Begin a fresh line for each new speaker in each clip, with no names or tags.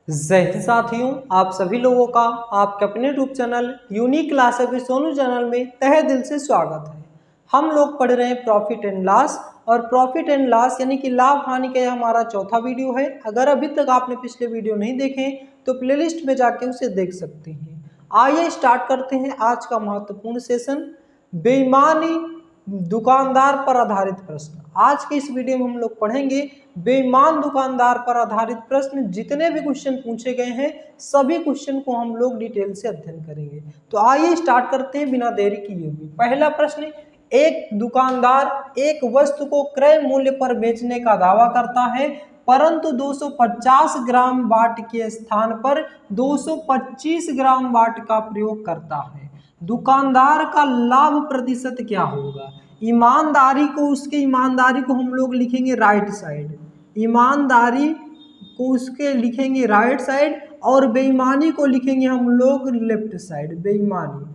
जय हिंद साथियों, आप सभी लोगों का आपके अपने YouTube channel unique class with Sonu channel में तहे दिल से स्वागत है। हम लोग पढ़ रहे हैं प्रॉफिट एंड लॉस, और प्रॉफिट एंड लॉस यानी कि लाभ हानि का यह हमारा चौथा वीडियो है। अगर अभी तक आपने पिछले वीडियो नहीं देखे तो प्लेलिस्ट में जाके उसे देख सकते हैं। आइए स्टार्ट करते हैं आज का महत्वपूर्ण सेशन, बेईमानी दुकानदार पर आधारित प्रश्न। आज के इस वीडियो में हम लोग पढ़ेंगे बेईमान दुकानदार पर आधारित प्रश्न। जितने भी क्वेश्चन पूछे गए हैं सभी क्वेश्चन को हम लोग डिटेल से अध्ययन करेंगे। तो आइए स्टार्ट करते हैं बिना देरी किए हुए। पहला प्रश्न, एक दुकानदार एक वस्तु को क्रय मूल्य पर बेचने का दावा करता है, परंतु 250 ग्राम वाट के स्थान पर 225 ग्राम वाट का प्रयोग करता है। दुकानदार का लाभ प्रतिशत क्या होगा? उसके ईमानदारी को हम लोग लिखेंगे राइट साइड, ईमानदारी को उसके लिखेंगे राइट साइड, और बेईमानी को लिखेंगे हम लोग लेफ्ट साइड, बेईमानी।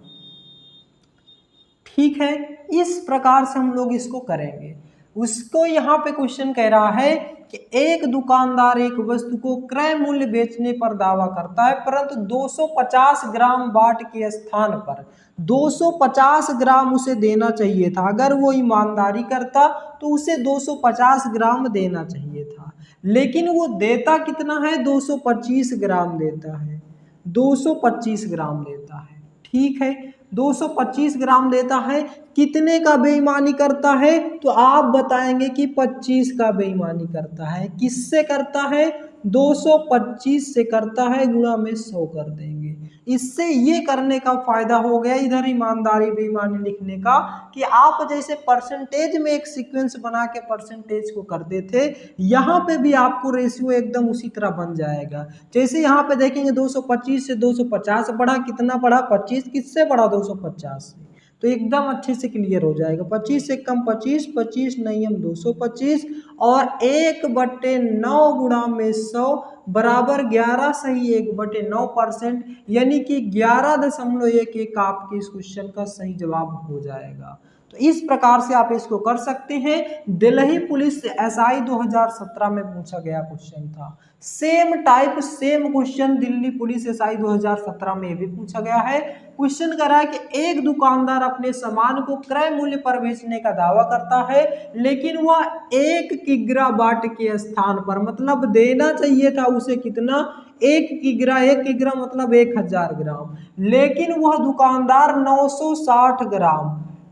ठीक है, इस प्रकार से हम लोग इसको करेंगे। उसको यहाँ पे क्वेश्चन कह रहा है कि एक दुकानदार एक वस्तु को क्रय मूल्य बेचने पर दावा करता है, परंतु 250 ग्राम वाट के स्थान पर 250 ग्राम उसे देना चाहिए था। अगर वो ईमानदारी करता तो उसे 250 ग्राम देना चाहिए था, लेकिन वो देता कितना है? 225 ग्राम देता है, 225 ग्राम देता है। ठीक है, 225 ग्राम देता है। कितने का बेईमानी करता है? तो आप बताएंगे कि 25 का बेईमानी करता है। किससे करता है? 225 से करता है, गुणा में 100 कर देंगे। इससे ये करने का फायदा हो गया इधर ईमानदारी बेईमानी लिखने का, कि आप जैसे परसेंटेज में एक सीक्वेंस बना के परसेंटेज को करते थे, यहाँ पे भी आपको रेशियो एकदम उसी तरह बन जाएगा। जैसे यहाँ पे देखेंगे 225 से 250 बढ़ा, कितना बढ़ा? 25। किससे बढ़ा? 250 से। तो एकदम अच्छे से क्लियर हो जाएगा। 25 से कम 25, 25 नहीं हम 225, और 1/9 गुणा में 100 बराबर 11 सही 1/9%, यानी कि 11.11 आपके इस क्वेश्चन का सही जवाब हो जाएगा। तो इस प्रकार से आप इसको कर सकते हैं। दिल्ली पुलिस एसआई 2017 में पूछा गया क्वेश्चन था। Same type same question Delhi police SI 2017 में भी पूछा गया है। क्वेश्चन कर रहा है कि एक दुकानदार अपने सामान को क्रय मूल्य पर बेचने का दावा करता है, लेकिन वह 1 किग्रा वाट के स्थान पर, मतलब देना चाहिए था उसे कितना? 1 किग्रा। 1 किग्रा मतलब 1000 ग्राम, लेकिन वह दुकानदार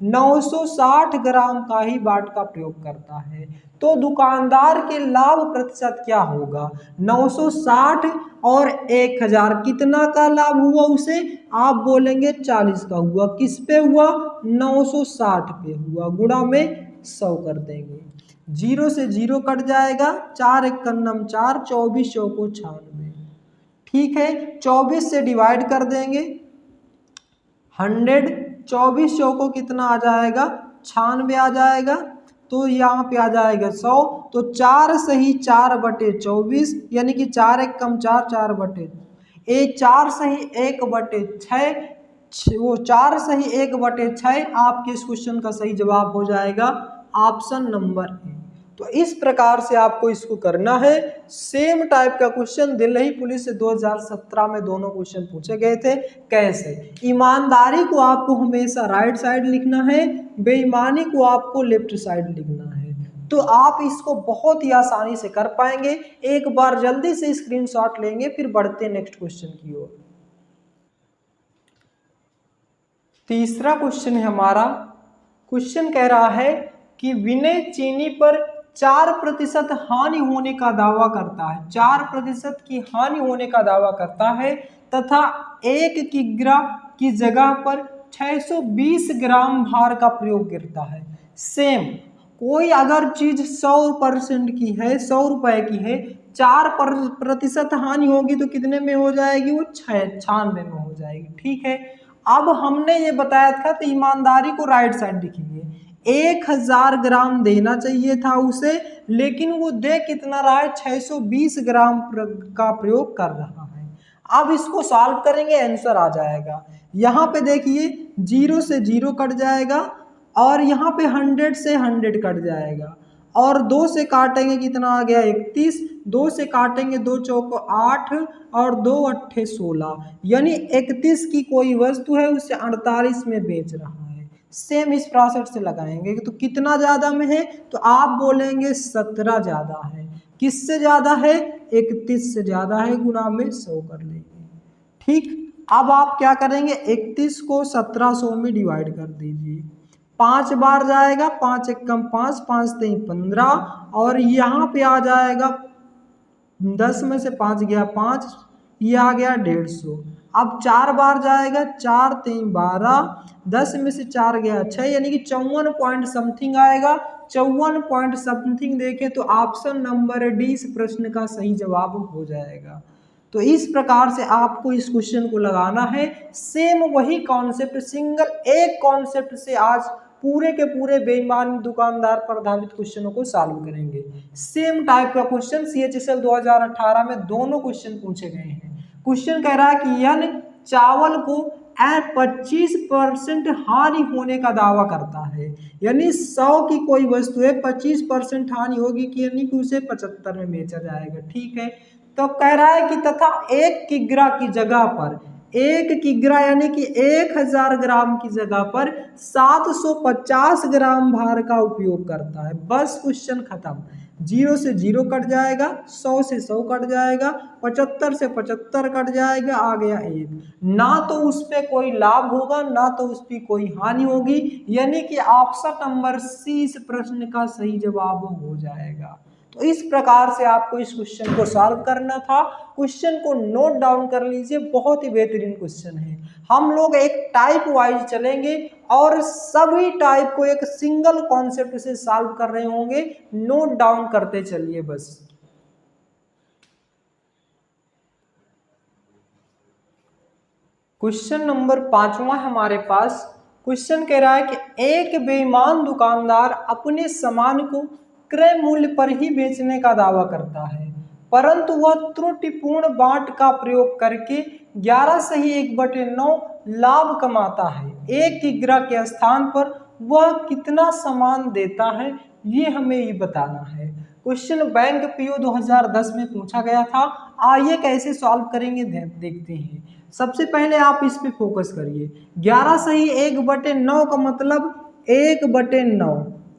960 ग्राम का ही वाट का प्रयोग करता है। तो दुकानदार के लाभ प्रतिशत क्या होगा? 960 और 1000, कितना का लाभ हुआ उसे? आप बोलेंगे 40 का हुआ। किस पे हुआ? 960 पे हुआ, गुणा में 100 कर देंगे। 0 से 0 कट जाएगा, 4 1 4, 24 चौको 96। ठीक है, 24 से डिवाइड कर देंगे 100, 24 चौको कितना आ जाएगा? 96 आ जाएगा। तो यहाँ पे आ जाएगा 100। तो 4 सही 4/24, यानी कि 4 1 4, 4 सही 1/6, वो 4 सही 1/6 आपके इस क्वेश्चन का सही जवाब हो जाएगा ऑप्शन नंबर ए। तो इस प्रकार से आपको इसको करना है। सेम टाइप का क्वेश्चन दिल्ली पुलिस से 2017 में दोनों क्वेश्चन पूछे गए थे। कैसे? ईमानदारी को आपको हमेशा राइट साइड लिखना है, बेईमानी को आपको लेफ्ट साइड लिखना है। तो आप इसको बहुत ही आसानी से कर पाएंगे। एक बार जल्दी से स्क्रीनशॉट लेंगे, फिर बढ़ते नेक्स्ट क्वेश्चन की ओर। तीसरा क्वेश्चन है हमारा। क्वेश्चन कह रहा है कि विनय चीनी पर 4% हानि होने का दावा करता है, 4% की हानि होने का दावा करता है, तथा 1 किग्रा की जगह पर 620 ग्राम भार का प्रयोग गिरता है। सेम कोई अगर चीज 100% की है, 100 रुपए की है, 4% हानि होगी तो कितने में हो जाएगी? वो 96 में हो जाएगी। ठीक है, अब हमने ये बताया था तो ईमानदारी को राइट साइड लिखेंगे। 1000 ग्राम देना चाहिए था उसे, लेकिन वो दे कितना रहा है? 620 ग्राम का प्रयोग कर रहा है। अब इसको सॉल्व करेंगे, आंसर आ जाएगा। यहाँ पे देखिए 0 से 0 कट जाएगा, और यहाँ पे 100 से 100 कट जाएगा, और 2 से काटेंगे कितना आ गया? 31। 2 से काटेंगे 2 चौको 8 और 2 अट्ठे 16, यानी 31 की कोई वस्तु है उसे 48 में बेच रहा है। सेम इस प्रोसेस से लगाएंगे तो कितना ज़्यादा में है, तो आप बोलेंगे 17 ज़्यादा है। किससे ज़्यादा है, 31 से ज़्यादा है, गुणा में 100 कर लेंगे। ठीक, अब आप क्या करेंगे, 31 को 1700 में डिवाइड कर दीजिए। 5 बार जाएगा, 5 एकम 5, 5 3 15, और यहाँ पे आ जाएगा 10 में से 5 गया 5, ये आ गया 150। अब 4 बार जाएगा, 4 3 12, 10 में से 4 गया 6, यानी कि 54 पॉइंट समथिंग आएगा। 54 पॉइंट समथिंग देखें तो ऑप्शन नंबर डी इस प्रश्न का सही जवाब हो जाएगा। तो इस प्रकार से आपको इस क्वेश्चन को लगाना है। सेम वही कॉन्सेप्ट, सिंगल एक कॉन्सेप्ट से आज पूरे के पूरे बेईमान दुकानदार पर आधारित क्वेश्चनों को सॉल्व करेंगे। सेम टाइप का क्वेश्चन CHSL 2018 में दोनों क्वेश्चन पूछे गए हैं। क्वेश्चन कह रहा है कि यह चावल को 25% हानि होने का दावा करता है, यानी 100 की कोई वस्तु है, 25% हानि होगी कि यानी कि उसे 75 में बेचा जाएगा। ठीक है, तो कह रहा है कि तथा 1 किग्रा की जगह पर, 1 किग्रा यानी कि 1000 ग्राम की जगह पर 750 ग्राम भार का उपयोग करता है। बस क्वेश्चन खत्म। 0 से 0 कट जाएगा, 100 से 100 कट जाएगा, 75 से 75 कट जाएगा, आ गया 1। ना तो उस पर कोई लाभ होगा, ना तो उस पर कोई हानि होगी, यानी कि ऑप्शन नंबर सी इस प्रश्न का सही जवाब हो जाएगा। तो इस प्रकार से आपको इस क्वेश्चन को सॉल्व करना था। क्वेश्चन को नोट डाउन कर लीजिए, बहुत ही बेहतरीन क्वेश्चन है। हम लोग एक टाइप वाइज चलेंगे और सभी टाइप को एक सिंगल कॉन्सेप्ट से सॉल्व कर रहे होंगे। नोट डाउन करते चलिए बस। क्वेश्चन नंबर 5वां हमारे पास। क्वेश्चन कह रहा है कि एक बेईमान दुकानदार अपने सामान को क्रय मूल्य पर ही बेचने का दावा करता है, परंतु वह त्रुटिपूर्ण बाट का प्रयोग करके 11 सही 1/9 लाभ कमाता है। 1 किग्रा के स्थान पर वह कितना सामान देता है, ये हमें ये बताना है। क्वेश्चन बैंक PO 2010 में पूछा गया था। आइए कैसे सॉल्व करेंगे देखते हैं। सबसे पहले आप इस पे फोकस करिए। 11 सही 1/9 का मतलब 1/9,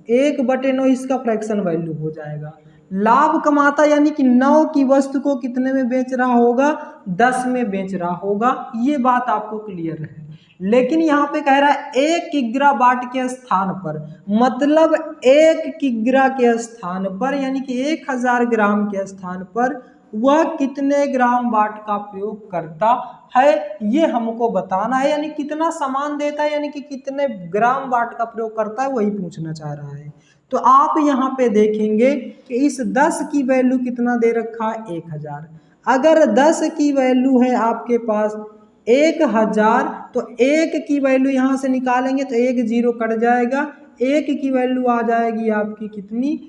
1/9 इसका फ्रैक्शन वैल्यू हो जाएगा। लाभ कमाता यानी कि 9 की वस्तु को कितने में बेच रहा होगा, 10 में बेच रहा होगा। ये बात आपको क्लियर है। लेकिन यहाँ पे कह रहा है 1 किग्रा बाट के स्थान पर, मतलब 1 किग्रा के स्थान पर यानी कि 1000 ग्राम के स्थान पर वह कितने ग्राम बाट का प्रयोग करता है, ये हमको बताना है। यानी कितना सामान देता है, यानी कि कितने ग्राम बाट का प्रयोग करता है, वही पूछना चाह रहा है। तो आप यहाँ पे देखेंगे कि इस 10 की वैल्यू कितना दे रखा है, 1000। अगर 10 की वैल्यू है आपके पास 1000, तो 1 की वैल्यू यहाँ से निकालेंगे तो 1 0 कट जाएगा। 1 की वैल्यू आ जाएगी आपकी कितनी,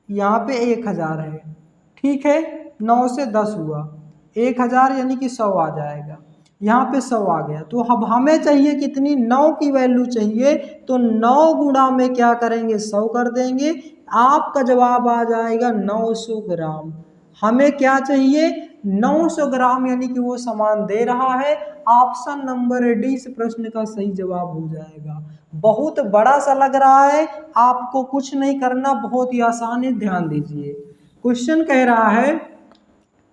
यहाँ पे 1000 है। ठीक है, 9 से 10 हुआ 1000 यानी कि 100 आ जाएगा। यहाँ पे 100 आ गया। तो अब हमें चाहिए कितनी, 9 की वैल्यू चाहिए। तो 9 गुणा में क्या करेंगे, 100 कर देंगे। आपका जवाब आ जाएगा 900 ग्राम। हमें क्या चाहिए, 900 ग्राम, यानी कि वो सामान दे रहा है। ऑप्शन नंबर डी इस प्रश्न का सही जवाब हो जाएगा। बहुत बड़ा सा लग रहा है, आपको कुछ नहीं करना, बहुत ही आसान है, ध्यान दीजिए। क्वेश्चन कह रहा है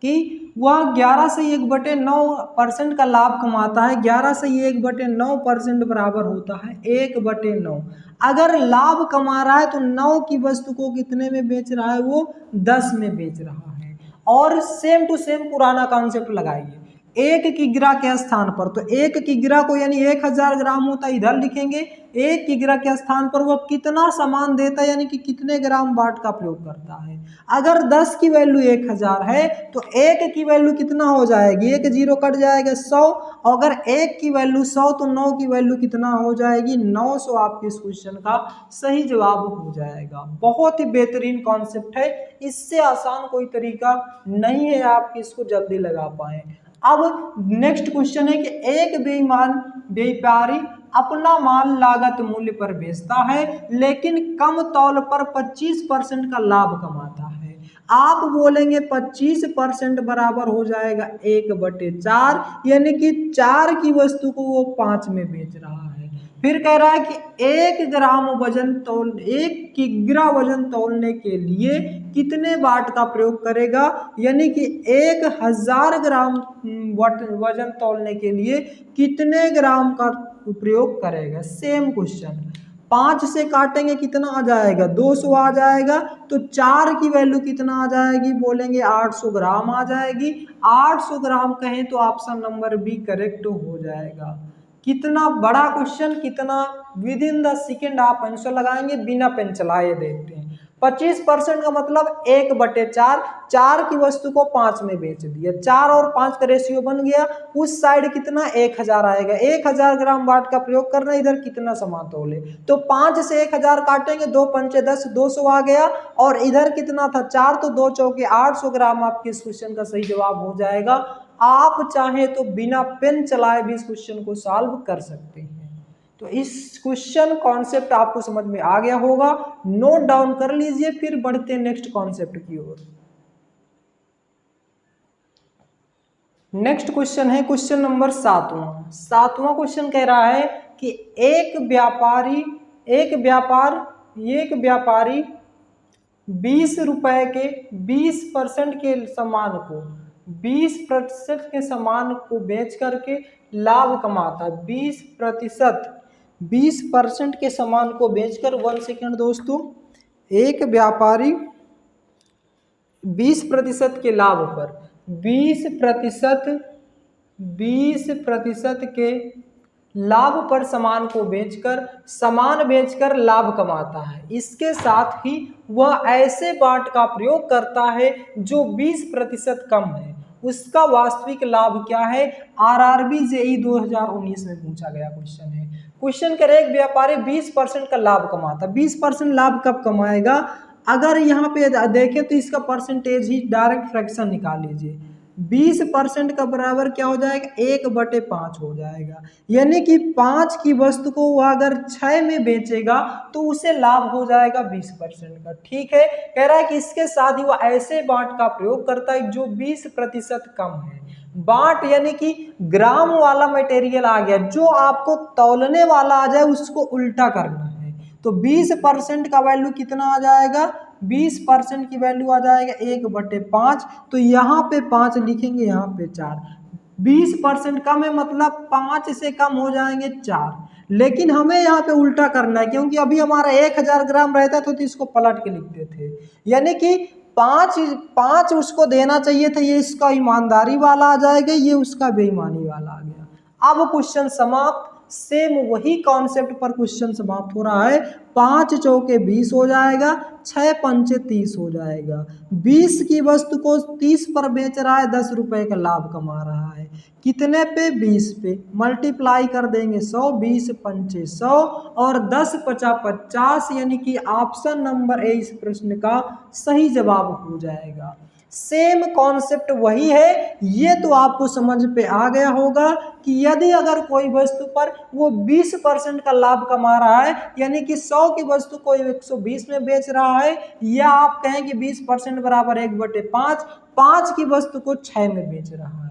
कि वह 11 से 1/9% का लाभ कमाता है। 11 से 1/9% बराबर होता है 1/9। अगर लाभ कमा रहा है तो 9 की वस्तु को कितने में बेच रहा है, वो 10 में बेच रहा है। और सेम टू सेम पुराना कॉन्सेप्ट लगाइए। 1 किग्रा के स्थान पर, तो 1 किग्रा को यानी 1000 ग्राम होता है, इधर लिखेंगे। 1 किग्रा के स्थान पर वह कितना सामान देता है, यानी कि कितने ग्राम बाट का प्रयोग करता है। अगर 10 की वैल्यू 1000 है तो 1 की वैल्यू कितना हो जाएगी, 1 0 कट जाएगा, 100। अगर 1 की वैल्यू 100 तो 9 की वैल्यू कितना हो जाएगी, 900। आपके इस क्वेश्चन का सही जवाब हो जाएगा। बहुत ही बेहतरीन कॉन्सेप्ट है, इससे आसान कोई तरीका नहीं है आप इसको जल्दी लगा पाए। अब नेक्स्ट क्वेश्चन है कि एक बेईमान व्यापारी अपना माल लागत मूल्य पर बेचता है, लेकिन कम तौल पर 25% का लाभ कमाता है। आप बोलेंगे 25% बराबर हो जाएगा 1/4, यानी कि 4 की वस्तु को वो 5 में बेच रहा है। फिर कह रहा है कि 1 किग्रा वजन तौलने के लिए कितने वाट का प्रयोग करेगा, यानी कि 1000 ग्राम वजन तौलने के लिए कितने ग्राम का प्रयोग करेगा। सेम क्वेश्चन, 5 से काटेंगे कितना आ जाएगा, 200 आ जाएगा। तो 4 की वैल्यू कितना आ जाएगी, बोलेंगे 800 ग्राम आ जाएगी। 800 ग्राम कहें तो ऑप्शन नंबर बी करेक्ट हो जाएगा। कितना बड़ा क्वेश्चन, कितना विद इन द सेकेंड आप आंसर लगाएंगे बिना पेन चलाए। देखते हैं 25% का मतलब 1/4, 4 की वस्तु को 5 में बेच दिया, 4 और 5 का रेशियो बन गया। उस साइड कितना 1000 आएगा, 1000 ग्राम वाट का प्रयोग करना, इधर कितना सामान तोले। तो 5 से 1000 काटेंगे, 2 पंचे 10, 200 आ गया। और इधर कितना था 4, तो 2 चौके 800 ग्राम आपके इस क्वेश्चन का सही जवाब हो जाएगा। आप चाहे तो बिना पेन चलाए भी इस क्वेश्चन को सॉल्व कर सकते हैं। तो इस क्वेश्चन कॉन्सेप्ट आपको समझ में आ गया होगा, नोट डाउन कर लीजिए। फिर बढ़ते हैं नेक्स्ट कॉन्सेप्ट की ओर। नेक्स्ट क्वेश्चन है क्वेश्चन नंबर 7वां क्वेश्चन कह रहा है कि एक व्यापारी 20 रुपए के 20% के सामान को 20% के सामान को बेच करके लाभ कमाता है। 20% के सामान को बेचकर, 1 सेकेंड दोस्तों, एक व्यापारी 20% के लाभ पर 20% के लाभ पर सामान बेचकर लाभ कमाता है। इसके साथ ही वह ऐसे बाट का प्रयोग करता है जो 20% कम है। उसका वास्तविक लाभ क्या है। आरआरबी जेईई 2019 में पूछा गया क्वेश्चन है। क्वेश्चन करे एक व्यापारी 20% का लाभ कमाता। 20% लाभ कब कमाएगा, अगर यहाँ पे देखें तो इसका परसेंटेज ही डायरेक्ट फ्रैक्शन निकाल लीजिए। 20% का बराबर क्या हो जाएगा, 1/5 हो जाएगा। यानी कि 5 की वस्तु को वह अगर 6 में बेचेगा तो उसे लाभ हो जाएगा 20% का। ठीक है, कह रहा है कि इसके साथ ही वह ऐसे बाट का प्रयोग करता है जो 20% कम है। बाट यानी कि ग्राम वाला मटेरियल आ गया, जो आपको तौलने वाला आ जाए उसको उल्टा करना है। तो 20% का वैल्यू कितना आ जाएगा, 20% की वैल्यू आ जाएगा 1/5। तो यहाँ पे 5 लिखेंगे, यहाँ पे 4। 20% कम है मतलब 5 से कम हो जाएंगे 4। लेकिन हमें यहाँ पे उल्टा करना है, क्योंकि अभी हमारा 1000 ग्राम रहता तो इसको पलट के लिखते थे। यानी कि 5 उसको देना चाहिए था, ये इसका ईमानदारी वाला आ जाएगा, ये उसका बेईमानी वाला आ गया। अब क्वेश्चन समाप्त। सेम वही कॉन्सेप्ट पर क्वेश्चन समाप्त हो रहा है। 5 चौके 20 हो जाएगा, 6 पंचे 30 हो जाएगा। 20 की वस्तु को 30 पर बेच रहा है, 10 रुपए का लाभ कमा रहा है। कितने पे, 20 पे। मल्टीप्लाई कर देंगे 100, 20 पंचे 100 और 10 पचा 50, यानी कि ऑप्शन नंबर ए इस प्रश्न का सही जवाब हो जाएगा। सेम कॉन्सेप्ट वही है। ये तो आपको समझ पे आ गया होगा कि यदि अगर कोई वस्तु पर वो 20% का लाभ कमा रहा है, यानी कि 100 की वस्तु को 120 में बेच रहा है, या आप कहें कि 20% बराबर 1/5, 5 की वस्तु को 6 में बेच रहा है।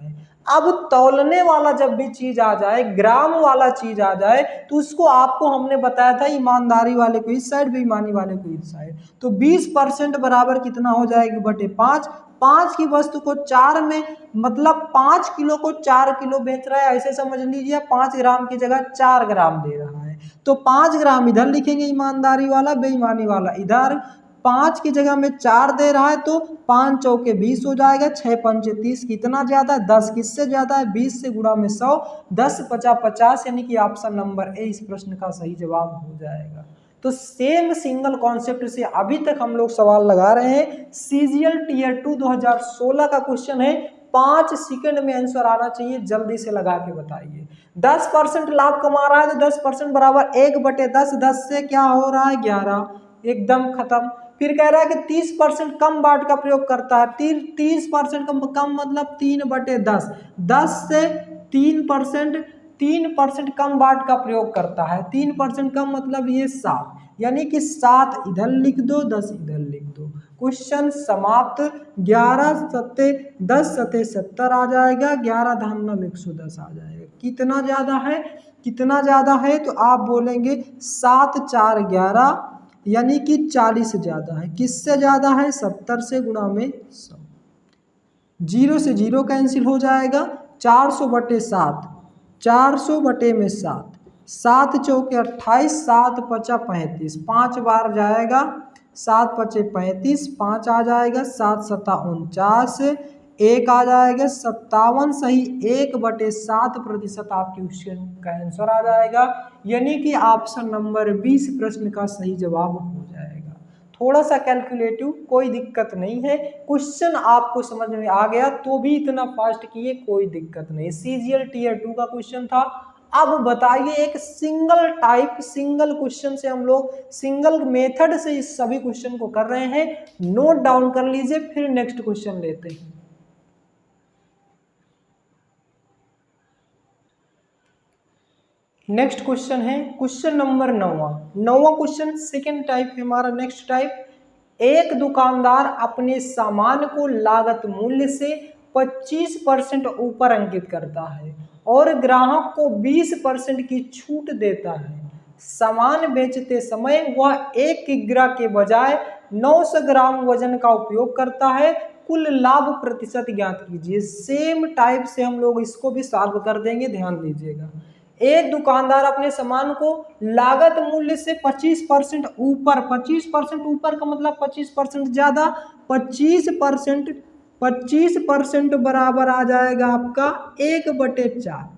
अब तौलने वाला जब भी चीज आ जाए, ग्राम वाला चीज आ जाए, तो उसको आपको हमने बताया था ईमानदारी वाले को इस साइड, बेईमानी वाले को इस साइड। तो 20% बराबर कितना हो जाएगा, 1/5। 5 की वस्तु को 4 में, मतलब 5 किलो को 4 किलो बेच रहा है, ऐसे समझ लीजिए। 5 ग्राम की जगह 4 ग्राम दे रहा है, तो 5 ग्राम इधर लिखेंगे ईमानदारी वाला, बेईमानी वाला इधर। 5 की जगह में 4 दे रहा है, तो 5 चौके 20 हो जाएगा, 6 पंचे 30, कितना ज्यादा है, 10 किससे ज्यादा है, 20 से गुणा में 100, 10 पचा 50, यानी कि ऑप्शन नंबर ए इस प्रश्न का सही जवाब हो जाएगा। तो सेम सिंगल कॉन्सेप्ट से अभी तक हम लोग सवाल लगा रहे हैं। सीजीएल टीयर 2 2016 का क्वेश्चन है। 5 सेकंड में आंसर आना चाहिए, जल्दी से लगा के बताइए। 10% लाभ कमा रहा है तो 10% बराबर 1/10, 10 से क्या हो रहा है 11, एकदम खत्म। फिर कह रहा है कि 30% कम बाट का प्रयोग करता है। 30% कम मतलब 3/10, 10 से 3% कम बाट का प्रयोग करता है। 3% कम मतलब ये 7, यानी कि 7 इधर लिख दो, 10 इधर लिख दो। क्वेश्चन समाप्त। 11 सत्ते 10 सत्ते 70 आ जाएगा, 11 धाम 110 आ जाएगा। कितना ज़्यादा है, कितना ज़्यादा है, तो आप बोलेंगे 7 4 11 यानी कि 40 ज़्यादा है। किससे ज़्यादा है, 70 से गुणा में 100। 0 से 0 कैंसिल हो जाएगा, 400 बटे 7, 400 बटे में 7, 7 चौके 28, 7 पचा 35, 5 बार जाएगा, 7 पचे 35, 5 आ जाएगा, 7 सत्ता 49, 1 आ जाएगा, 57 सही 1/7% आपके क्वेश्चन का आंसर आ जाएगा। यानी कि ऑप्शन नंबर 20 प्रश्न का सही जवाब हो जाएगा। थोड़ा सा कैलकुलेटिव, कोई दिक्कत नहीं है। क्वेश्चन आपको समझ में आ गया तो भी इतना फास्ट किए, कोई दिक्कत नहीं। सीजीएल टीयर 2 का क्वेश्चन था। अब बताइए एक सिंगल टाइप, सिंगल क्वेश्चन से हम लोग सिंगल मेथड से इस सभी क्वेश्चन को कर रहे हैं। नोट डाउन कर लीजिए, फिर नेक्स्ट क्वेश्चन लेते हैं। नेक्स्ट क्वेश्चन है क्वेश्चन नंबर 9वां क्वेश्चन सेकेंड टाइप है हमारा। नेक्स्ट टाइप, एक दुकानदार अपने सामान को लागत मूल्य से 25% ऊपर अंकित करता है और ग्राहक को 20% की छूट देता है। सामान बेचते समय वह 1 किग्रा के बजाय 900 ग्राम वजन का उपयोग करता है। कुल लाभ प्रतिशत ज्ञात कीजिए। सेम टाइप से हम लोग इसको भी सॉल्व कर देंगे, ध्यान दीजिएगा। एक दुकानदार अपने सामान को लागत मूल्य से 25% ऊपर, 25% ऊपर का मतलब 25% ज़्यादा, 25% बराबर आ जाएगा आपका 1/4।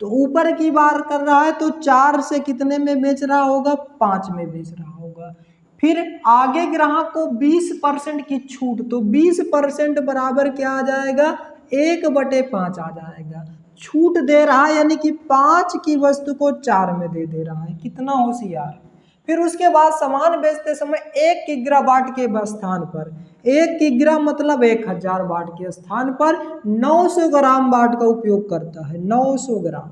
तो ऊपर की बार कर रहा है तो 4 से कितने में बेच रहा होगा, 5 में बेच रहा होगा। फिर आगे ग्राहक को 20% की छूट, तो 20% बराबर क्या आ जाएगा, 1/5 आ जाएगा। छूट दे रहा है यानी कि 5 की वस्तु को 4 में दे रहा है। कितना होशियार। फिर उसके बाद सामान बेचते समय 1 किग्रा वाट के स्थान पर, 1 किग्रा मतलब 1000 वाट के स्थान पर 900 ग्राम वाट का उपयोग करता है। 900 ग्राम।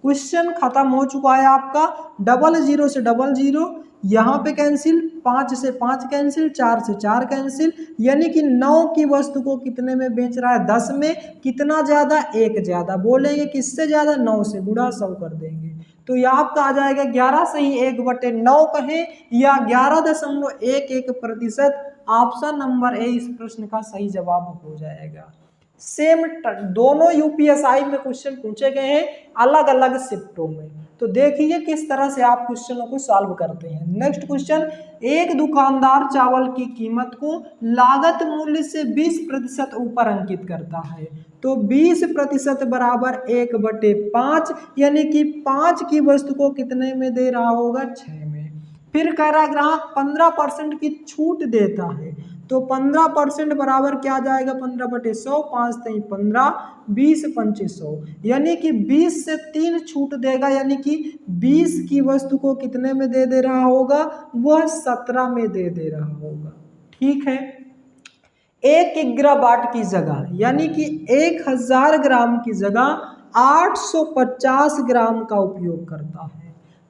क्वेश्चन खत्म हो चुका है आपका। 00 से 00 यहाँ पे कैंसिल, 5 से 5 कैंसिल, 4 से 4 कैंसिल, यानी कि 9 की वस्तु को कितने में बेच रहा है, 10 में। कितना ज़्यादा, 1 ज़्यादा। बोलेंगे किससे ज़्यादा, 9 से गुणा 100 कर देंगे तो यह आपका आ जाएगा 11 सही 1/9 कहें या 11.11%। ऑप्शन नंबर ए इस प्रश्न का सही जवाब हो जाएगा। सेम दोनों यूपीएसआई में क्वेश्चन पूछे गए हैं अलग अलग शिफ्टों में, तो देखिए किस तरह से आप क्वेश्चनों को सॉल्व करते हैं। नेक्स्ट क्वेश्चन, एक दुकानदार चावल की कीमत को लागत मूल्य से 20% ऊपर अंकित करता है, तो 20% बराबर 1/5 यानी कि 5 की वस्तु को कितने में दे रहा होगा, 6 में। फिर कह रहा ग्राहक 15% की छूट देता है, तो 15% बराबर क्या आ जाएगा, 15/100, 5 3 15, 20 2500, यानी कि 20 से 3 छूट देगा, यानी कि 20 की वस्तु को कितने में दे रहा होगा, वह 17 में दे रहा होगा। ठीक है। 1 किग्रा वाट की जगह यानी कि 1000 ग्राम की जगह 850 ग्राम का उपयोग करता है।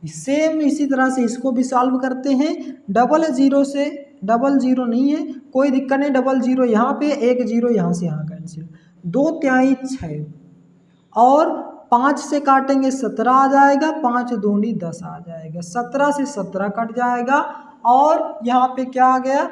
सेम इसी तरह से इसको भी सॉल्व करते हैं। 00 से 00 नहीं है, कोई दिक्कत नहीं। 00 यहाँ पे, 1 0 यहाँ से यहाँ कैंसिल, 2 तिहाई 6 और 5 से काटेंगे 17 आ जाएगा, 5 दूनी 10 आ जाएगा, 17 से 17 कट जाएगा और यहाँ पे क्या आ गया,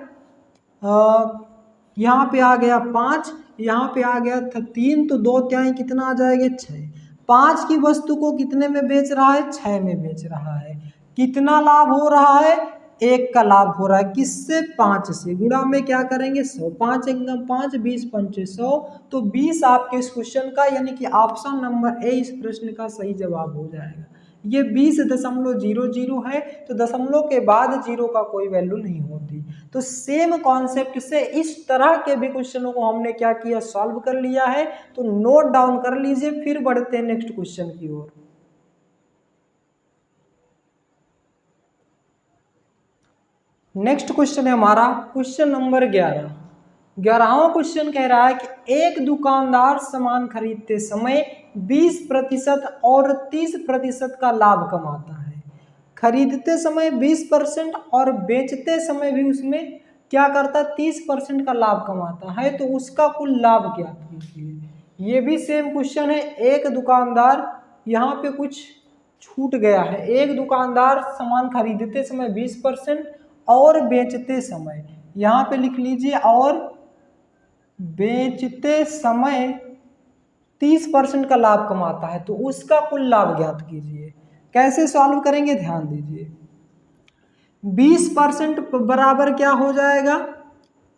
यहाँ पे आ गया 5, यहाँ पे आ गया था 3, तो 2 तिहाई कितना आ जाएगा, 6। 5 की वस्तु को कितने में बेच रहा है, 6 में बेच रहा है। कितना लाभ हो रहा है, 1 का लाभ हो रहा है। किससे, 5 से। गुणा में क्या करेंगे, 100, 5 एकदम 5, 20 पंचे 100, तो 20 आपके इस क्वेश्चन का यानी कि ऑप्शन नंबर ए इस प्रश्न का सही जवाब हो जाएगा। ये 20.00 है, तो दशमलव के बाद 0 का कोई वैल्यू नहीं होती। तो सेम कॉन्सेप्ट से इस तरह के भी क्वेश्चनों को हमने क्या किया, सॉल्व कर लिया है। तो नोट डाउन कर लीजिए, फिर बढ़ते हैं नेक्स्ट क्वेश्चन की ओर। नेक्स्ट क्वेश्चन है हमारा क्वेश्चन नंबर 11। 11वां क्वेश्चन कह रहा है कि एक दुकानदार सामान खरीदते समय 20% और 30% का लाभ कमाता है। खरीदते समय 20% और बेचते समय भी उसमें क्या करता है, 30% का लाभ कमाता है, तो उसका कुल लाभ ज्ञात कीजिए। ये भी सेम क्वेश्चन है। एक दुकानदार, यहाँ पे कुछ छूट गया है, एक दुकानदार सामान खरीदते समय 20% और बेचते समय, यहाँ पे लिख लीजिए, और बेचते समय 30% का लाभ कमाता है, तो उसका कुल लाभ ज्ञात कीजिए। कैसे सॉल्व करेंगे, ध्यान दीजिए। 20% बराबर क्या हो जाएगा,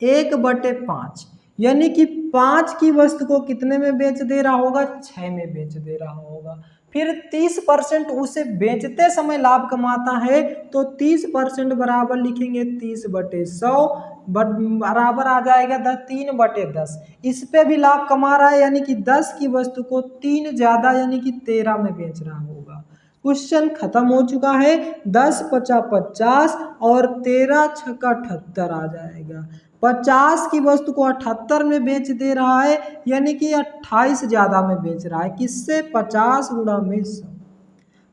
1/5, यानी कि 5 की वस्तु को कितने में बेच दे रहा होगा, 6 में बेच दे रहा होगा। फिर 30% उसे बेचते समय लाभ कमाता है, तो 30% बराबर लिखेंगे 30/100 बराबर आ जाएगा 3/10। इस पे भी लाभ कमा रहा है, यानी कि 10 की वस्तु को 3 ज्यादा यानी कि 13 में बेच रहा होगा। क्वेश्चन खत्म हो चुका है। 10 × 50 और 13 × 78 आ जाएगा। 50 की वस्तु को 78 में बेच दे रहा है, यानी कि 28 ज्यादा में बेच रहा है। किससे, 50 × 100,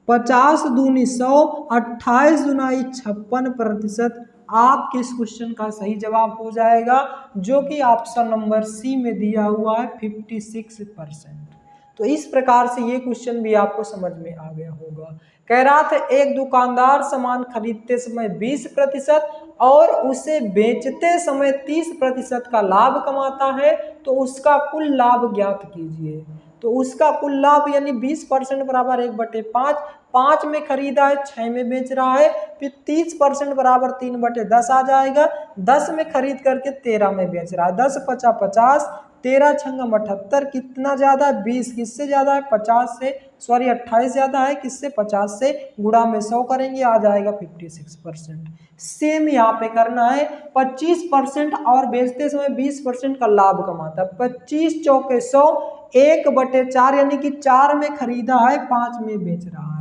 50 दूनी 100, 28 दूनाई 56%। आपके इस क्वेश्चन का सही जवाब हो जाएगा, जो कि ऑप्शन नंबर सी में दिया हुआ है 56%। तो इस प्रकार से ये क्वेश्चन भी आपको समझ में आ गया होगा। कह रहा था एक दुकानदार सामान खरीदते समय 20% और उसे बेचते समय 30% का लाभ कमाता है, तो उसका कुल लाभ ज्ञात कीजिए। तो उसका कुल लाभ यानी 20% बराबर 1/5, 5 में खरीदा है, 6 में बेच रहा है। फिर 30% बराबर 3/10 आ जाएगा। 10 में खरीद करके 13 में बेच रहा है। 10 × 50, 13 × 78, कितना ज्यादा है, 20। किससे ज्यादा है, 50 से, सॉरी 28 ज्यादा है। किससे, 50 से। गुणा में 100 करेंगे, आ जाएगा 56%। सेम यहाँ पे करना है। 25% और बेचते समय 20% का लाभ कमाता है। 25 चौके 100, 1/4 यानी कि 4 में खरीदा है, 5 में बेच रहा है।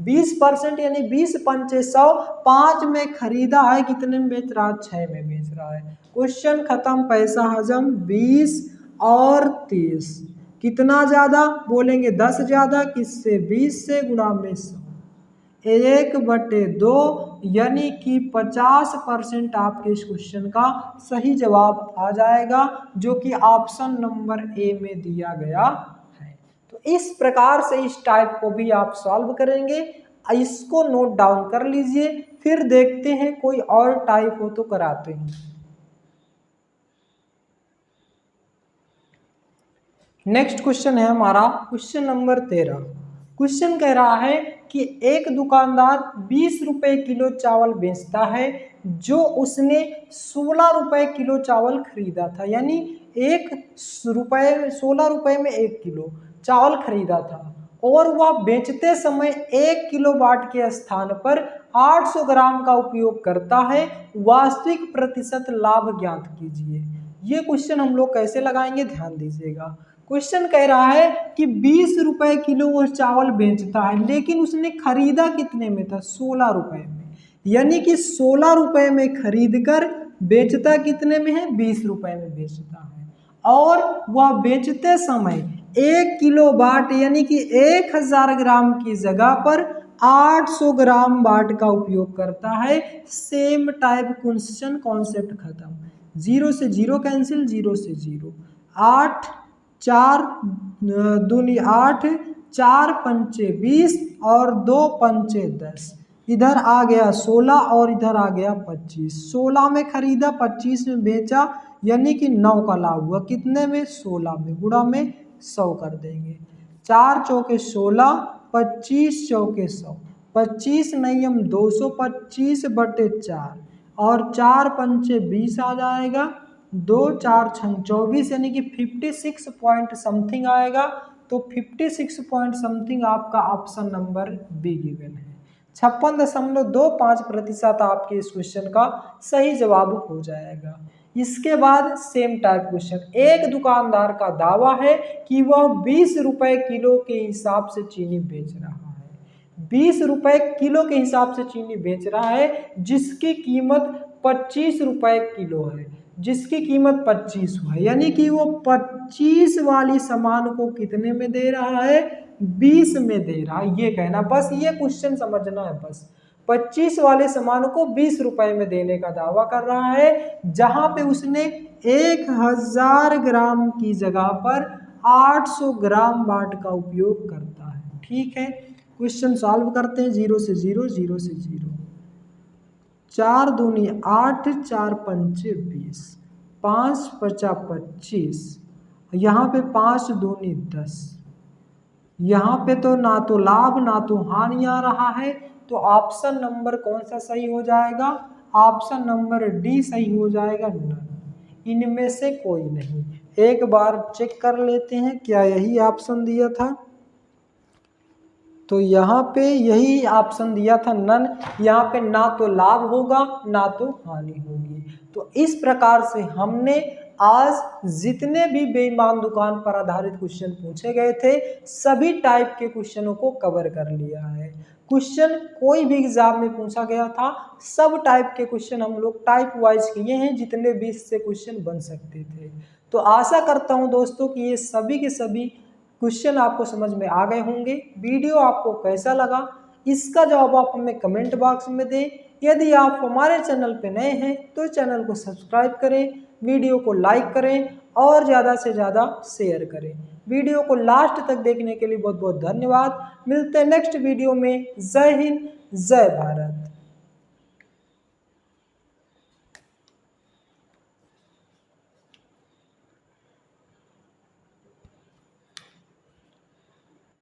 20% यानी 20 पंचे 100, 5 में खरीदा है, कितने में बेच रहा है, 6 में बेच रहा है। क्वेश्चन खत्म, पैसा हजम। 20 और 30 कितना ज्यादा बोलेंगे, 10 ज्यादा। किससे, 20 से। गुणा में 100, 1/2 यानी कि 50% आपके इस क्वेश्चन का सही जवाब आ जाएगा, जो कि ऑप्शन नंबर ए में दिया गया है। तो इस प्रकार से इस टाइप को भी आप सॉल्व करेंगे। इसको नोट डाउन कर लीजिए, फिर देखते हैं कोई और टाइप हो तो कराते हैं। नेक्स्ट क्वेश्चन है हमारा क्वेश्चन नंबर 13। क्वेश्चन कह रहा है कि एक दुकानदार 20 रुपए किलो चावल बेचता है, जो उसने 16 रुपए किलो चावल खरीदा था, यानी 16 रुपए में 1 किलो चावल खरीदा था, और वह बेचते समय 1 किलोवाट के स्थान पर 800 ग्राम का उपयोग करता है। वास्तविक प्रतिशत लाभ ज्ञात कीजिए। ये क्वेश्चन हम लोग कैसे लगाएंगे, ध्यान दीजिएगा। क्वेश्चन कह रहा है कि 20 रुपए किलो वो चावल बेचता है, लेकिन उसने खरीदा कितने में था, 16 रुपए में, यानी कि 16 रुपए में खरीद कर बेचता कितने में है, 20 रुपए में बेचता है। और वह बेचते समय 1 किलो बाट यानी कि 1000 ग्राम की जगह पर 800 ग्राम बाट का उपयोग करता है। सेम टाइप क्वेश्चन, कॉन्सेप्ट खत्म। 0 से 0 कैंसिल, 0 से 0, 8 4 दूनी 8, 4 पंचे 20 और 2 पंचे 10। इधर आ गया 16 और इधर आ गया 25। 16 में खरीदा, 25 में बेचा, यानी कि 9 का लाभ हुआ। कितने में, 16 में। गुणा में 100 कर देंगे। 4 चौके 16, 25 चौके 100, 25 नहीं हम 225/4 और 4 पंचे 20 आ जाएगा। 2 4 6 24 यानी कि 56 पॉइंट समथिंग आएगा। तो 56 पॉइंट समथिंग आपका ऑप्शन नंबर बी गिवन है। 56.25% आपके इस क्वेश्चन का सही जवाब हो जाएगा। इसके बाद सेम टाइप क्वेश्चन, एक दुकानदार का दावा है कि वह 20 रुपए किलो के हिसाब से चीनी बेच रहा है। 20 रुपए किलो के हिसाब से चीनी बेच रहा है, जिसकी कीमत 25 रुपए किलो है, जिसकी कीमत 25 है, यानी कि वो 25 वाली सामान को कितने में दे रहा है, 20 में दे रहा है। ये कहना, बस ये क्वेश्चन समझना है। बस 25 वाले सामान को 20 रुपए में देने का दावा कर रहा है, जहां पे उसने 1000 ग्राम की जगह पर 800 ग्राम बाट का उपयोग करता है। ठीक है, क्वेश्चन सॉल्व करते हैं। 0 से 0, 0 से 0, 4 दूनी 8, 4 पंचे 20, 5 पचा 25, यहाँ पे 5 दूनी 10। यहाँ पे तो ना तो लाभ ना तो हानि आ रहा है, तो ऑप्शन नंबर कौन सा सही हो जाएगा? ऑप्शन नंबर डी सही हो जाएगा, नन। इनमें से कोई नहीं। एक बार चेक कर लेते हैं क्या यही ऑप्शन दिया था, तो यहाँ पे यही ऑप्शन दिया था, नन। यहाँ पे ना तो लाभ होगा ना तो हानि होगी। तो इस प्रकार से हमने आज जितने भी बेईमान दुकान पर आधारित क्वेश्चन पूछे गए थे, सभी टाइप के क्वेश्चनों को कवर कर लिया है। क्वेश्चन कोई भी एग्जाम में पूछा गया था, सब टाइप के क्वेश्चन हम लोग टाइप वाइज किए हैं, जितने भी इससे क्वेश्चन बन सकते थे। तो आशा करता हूं दोस्तों कि ये सभी के सभी क्वेश्चन आपको समझ में आ गए होंगे। वीडियो आपको कैसा लगा, इसका जवाब आप हमें कमेंट बॉक्स में दें। यदि आप हमारे चैनल पर नए हैं तो चैनल को सब्सक्राइब करें, वीडियो को लाइक करें और ज़्यादा से ज़्यादा शेयर करें। वीडियो को लास्ट तक देखने के लिए बहुत बहुत धन्यवाद। मिलते हैं नेक्स्ट वीडियो में। जय हिंद, जय भारत।